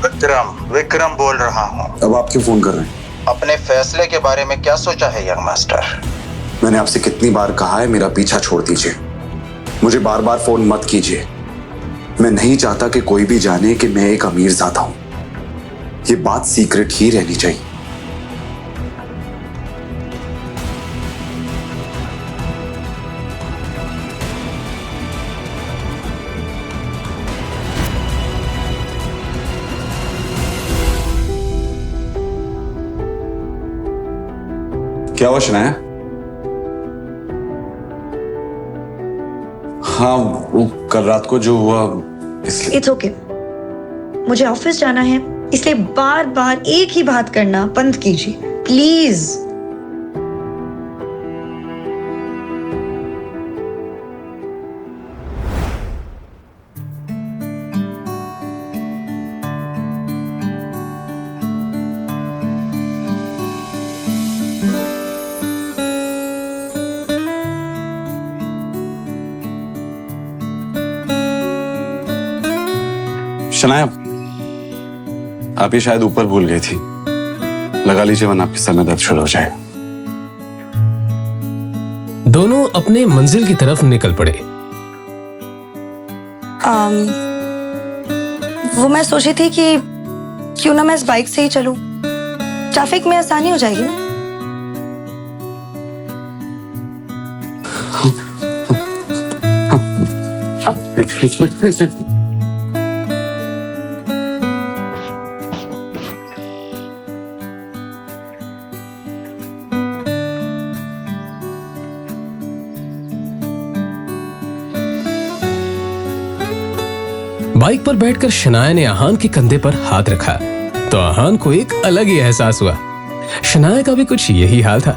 विक्रम विक्रम बोल रहा हूँ। अब आप क्यों फोन कर रहे हैं? अपने फैसले के बारे में क्या सोचा है यंग मास्टर? मैंने आपसे कितनी बार कहा है मेरा पीछा छोड़ दीजिए, मुझे बार बार फोन मत कीजिए। मैं नहीं चाहता कि कोई भी जाने कि मैं एक अमीर ज़ादा हूं। ये बात सीक्रेट ही रहनी चाहिए। क्या हुआ शनाया? हाँ, वो कल रात को जो हुआ इसलिए। इट्स ओके, मुझे ऑफिस जाना है, इसलिए बार बार एक ही बात करना बंद कीजिए प्लीज। शनाया, आप ये शायद ऊपर भूल गई थी, लगा लीजिए वरना आपके सर में दर्द शुरू हो जाएगा। दोनों अपने मंजिल की तरफ निकल पड़े। वो मैं सोची थी कि क्यों ना मैं इस बाइक से ही चलूं, ट्रैफिक में आसानी हो जाएगी ना। बाइक पर बैठकर शनाया ने आहान के कंधे पर हाथ रखा तो आहान को एक अलग ही एहसास हुआ। शनाया का भी कुछ यही हाल था।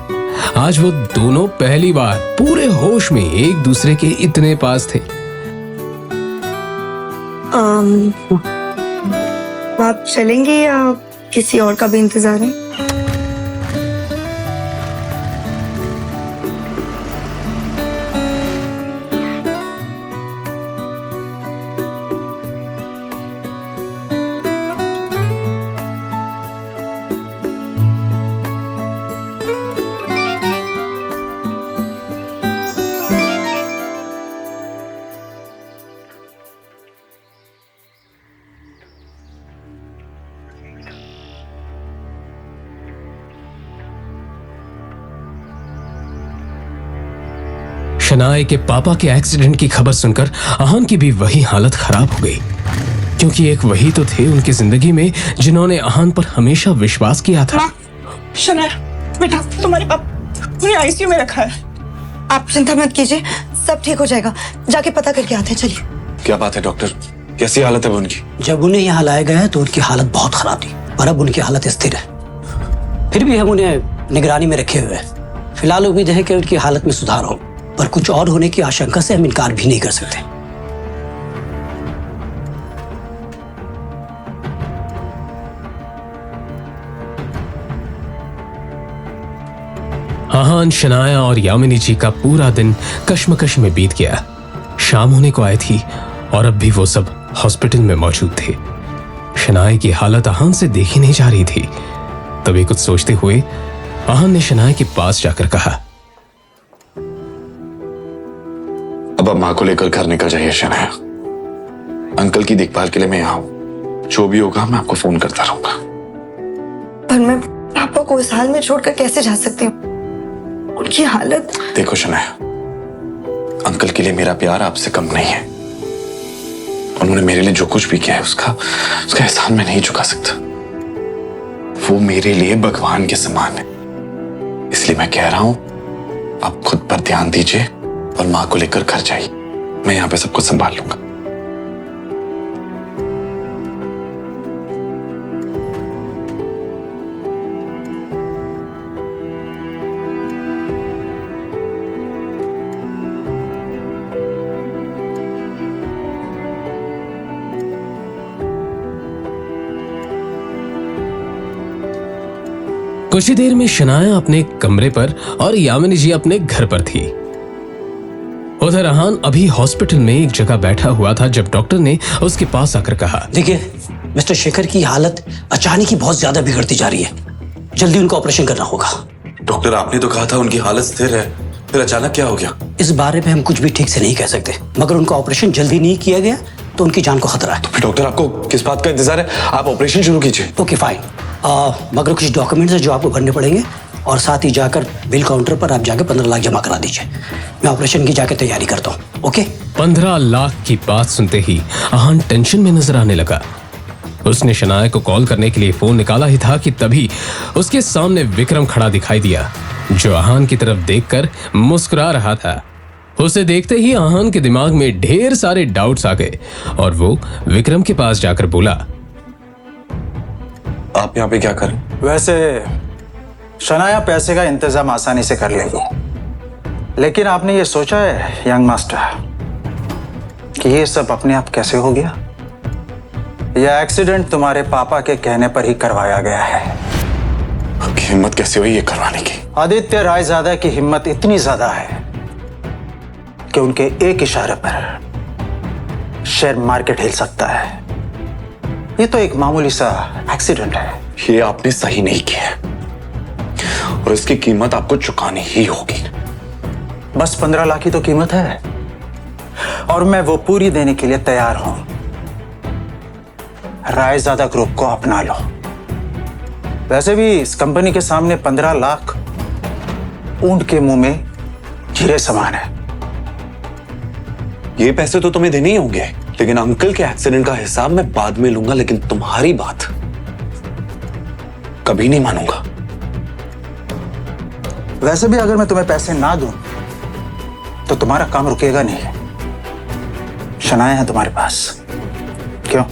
आज वो दोनों पहली बार पूरे होश में एक दूसरे के इतने पास थे। आप चलेंगे या किसी और का भी इंतजार है? शनाया के पापा के एक्सीडेंट की खबर सुनकर आहान की भी वही हालत खराब हो गई, क्योंकि एक वही तो थे उनकी जिंदगी में जिन्होंने आहान पर हमेशा विश्वास किया था। शनाया बेटा, तुम्हारे पापा उन्हें आईसीयू में रखा है। आप चिंता मत कीजिए, सब ठीक हो जाएगा। जाके पता करके आते हैं, चलिए। क्या बात है डॉक्टर, कैसी हालत है उनकी? जब उन्हें यहाँ लाया गया तो उनकी हालत बहुत खराब थी और अब उनकी हालत स्थिर है। फिर भी हम उन्हें निगरानी में रखे हुए हैं। फिलहाल उम्मीद है कि उनकी हालत में सुधार हो, पर कुछ और होने की आशंका से हम इनकार भी नहीं कर सकते। आहान, शनाया और यामिनी जी का पूरा दिन कश्मकश में बीत गया। शाम होने को आई थी और अब भी वो सब हॉस्पिटल में मौजूद थे। शनाया की हालत आहान से देखी नहीं जा रही थी। तभी कुछ सोचते हुए आहान ने शनाया के पास जाकर कहा, अब आप माँ को लेकर घर निकल जाइए शनाया। अंकल की देखभाल के लिए मैं यहाँ हूँ, जो भी होगा मैं आपको फोन करता रहूंगा। पर मैं पापा को इस हाल में छोड़कर कैसे जा सकती हूँ? उनकी हालत। देखो शनाया, अंकल के लिए मेरा प्यार आपसे कम नहीं है। उन्होंने मेरे लिए जो कुछ भी किया है उसका एहसान मैं नहीं चुका सकता। वो मेरे लिए भगवान के समान है। इसलिए मैं कह रहा हूं, आप खुद पर ध्यान दीजिए और माँ को लेकर घर जाइए। मैं यहाँ पे सब कुछ संभाल लूंगा। कुछ ही देर में शनाया अपने कमरे पर और यामिनी जी अपने घर पर थी। उधर आहान अभी हॉस्पिटल में एक जगह बैठा हुआ था जब डॉक्टर ने उसके पास आकर कहा, देखिए मिस्टर शेखर की हालत अचानक ही बहुत ज्यादा बिगड़ती जा रही है। जल्दी उनको ऑपरेशन करना होगा। डॉक्टर, आपने तो कहा था उनकी हालत स्थिर है, फिर अचानक क्या हो गया? इस बारे में हम कुछ भी ठीक से नहीं कह सकते, मगर उनका ऑपरेशन जल्दी नहीं किया गया तो उनकी जान को खतरा है। फिर डॉक्टर, आपको किस बात का इंतजार है? आप ऑपरेशन शुरू कीजिए। ओके फाइन, मगर कुछ डॉक्यूमेंट्स हैं जो आपको भरने पड़ेंगे, और साथ ही जाकर बिल काउंटर पर आप जाकर 15 लाख जमा करा दीजिए। मैं ऑपरेशन की जाकर तैयारी करता हूँ। ओके। 15 लाख की बात सुनते ही आहान टेंशन में नजर आने लगा। उसने शनाया को कॉल करने के लिए फोन निकाला ही था कि तभी उसके सामने विक्रम खड़ा दिखाई दिया, जो आहान की तरफ देखकर मुस्कुरा रहा था। उसे देखते ही आहान के दिमाग में ढेर सारे डाउट्स आ गए और वो विक्रम के पास जाकर बोला, आप यहाँ पे क्या कर रहे हैं? वैसे शनाया पैसे का इंतजाम आसानी से कर लेगी, लेकिन आपने ये सोचा है यंग मास्टर कि ये सब अपने आप कैसे हो गया? यह एक्सीडेंट तुम्हारे पापा के कहने पर ही करवाया गया है। आपकी हिम्मत कैसे हुई ये करवाने की? आदित्य रायजादा की हिम्मत इतनी ज्यादा है कि उनके एक इशारे पर शेयर मार्केट हिल सकता है। ये तो एक मामूली सा एक्सीडेंट है। ये आपने सही नहीं किया और इसकी कीमत आपको चुकानी ही होगी। बस 15 लाख की तो कीमत है और मैं वो पूरी देने के लिए तैयार हूं। रायजादा ग्रुप को अपना लो। वैसे भी इस कंपनी के सामने 15 लाख ऊंट के मुंह में जीरे समान है। ये पैसे तो तुम्हें देने ही होंगे, लेकिन अंकल के एक्सीडेंट का हिसाब मैं बाद में लूंगा, लेकिन तुम्हारी बात कभी नहीं मानूंगा। वैसे भी अगर मैं तुम्हें पैसे ना दूं तो तुम्हारा काम रुकेगा नहीं। शनाया है तुम्हारे पास, क्यों?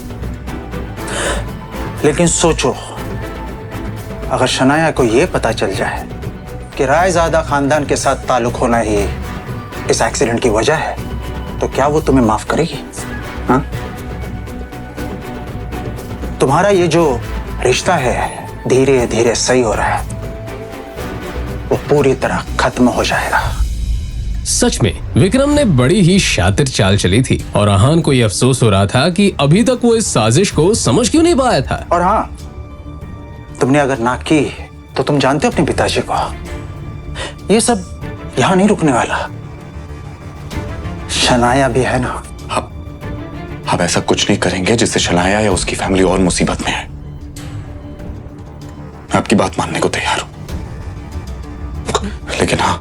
लेकिन सोचो, अगर शनाया को यह पता चल जाए कि रायजादा खानदान के साथ ताल्लुक होना ही इस एक्सीडेंट की वजह है, तो क्या वो तुम्हें माफ करेगी? हाँ? तुम्हारा ये जो रिश्ता है धीरे धीरे सही हो रहा है, वो पूरी तरह खत्म हो जाएगा। सच में विक्रम ने बड़ी ही शातिर चाल चली थी और आहान को यह अफसोस हो रहा था कि अभी तक वो इस साजिश को समझ क्यों नहीं पाया था। और हाँ, तुमने अगर ना की तो तुम जानते हो अपने पिताजी को, ये सब यहां नहीं रुकने वाला। शनाया भी है ना। आप ऐसा कुछ नहीं करेंगे जिससे शनाया या उसकी फैमिली और मुसीबत में है। मैं आपकी बात मानने को तैयार हूं, लेकिन हाँ,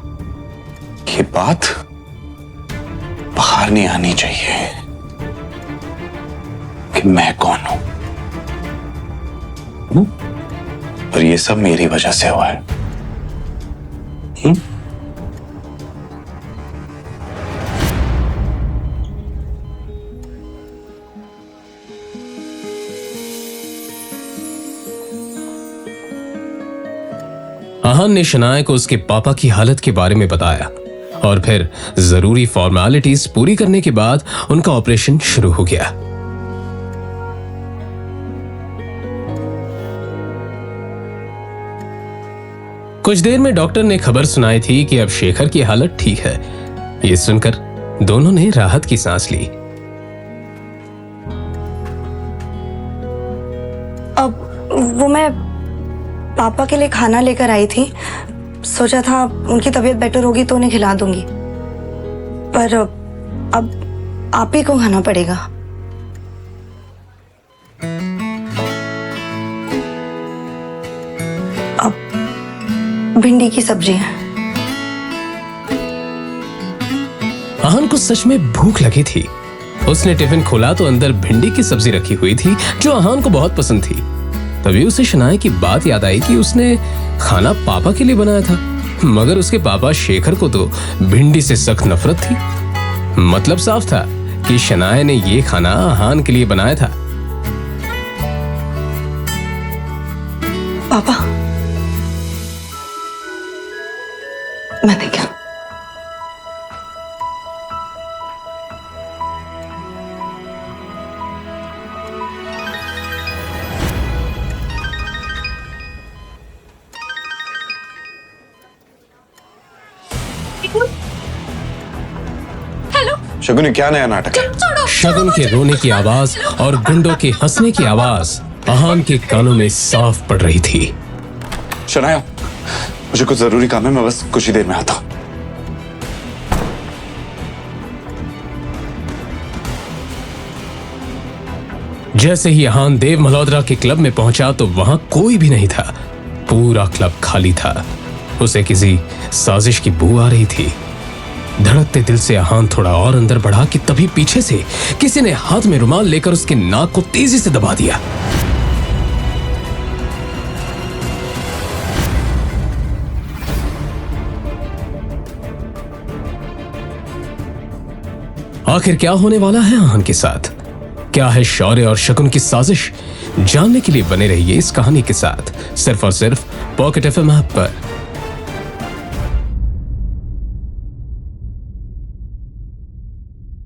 ये बात बाहर नहीं आनी चाहिए कि मैं कौन हूं। और ये सब मेरी वजह से हुआ है। आहान ने शनाया को उसके पापा की हालत के बारे में बताया और फिर जरूरी फॉर्मेलिटीज पूरी करने के बाद उनका ऑपरेशन शुरू हो गया। कुछ देर में डॉक्टर ने खबर सुनाई थी कि अब शेखर की हालत ठीक है। ये सुनकर दोनों ने राहत की सांस ली। अब वो मैं पापा के लिए खाना लेकर आई थी, सोचा था उनकी तबीयत बेटर होगी तो उन्हें खिला दूंगी, पर अब आप ही को खाना पड़ेगा। अब भिंडी की सब्जी है। आहान को सच में भूख लगी थी। उसने टिफिन खोला तो अंदर भिंडी की सब्जी रखी हुई थी जो आहान को बहुत पसंद थी। तभी उसे शनाया की बात याद आई कि उसने खाना पापा के लिए बनाया था, मगर उसके पापा शेखर को तो भिंडी से सख्त नफरत थी। मतलब साफ था कि शनाया ने ये खाना आहान के लिए बनाया था। पापा, मैंने क्या? हेलो शगुन, ये क्या नया नाटक है? शगुन के रोने की आवाज और गुंडों के हंसने की आवाज अहान के कानों में साफ पड़ रही थी। शनाया, मुझे कुछ जरूरी काम है, मैं बस कुछ ही देर में आता हूं। जैसे ही अहान देव मल्होत्रा के क्लब में पहुंचा तो वहां कोई भी नहीं था। पूरा क्लब खाली था। उसे किसी साजिश की बू आ रही थी। धड़कते दिल से अहान थोड़ा और अंदर बढ़ा कि तभी पीछे से किसी ने हाथ में रुमाल लेकर उसके नाक को तेजी से दबा दिया। आखिर क्या होने वाला है अहान के साथ? क्या है शौर्य और शगुन की साजिश? जानने के लिए बने रहिए इस कहानी के साथ, सिर्फ और सिर्फ पॉकेट एफएम ऐप पर।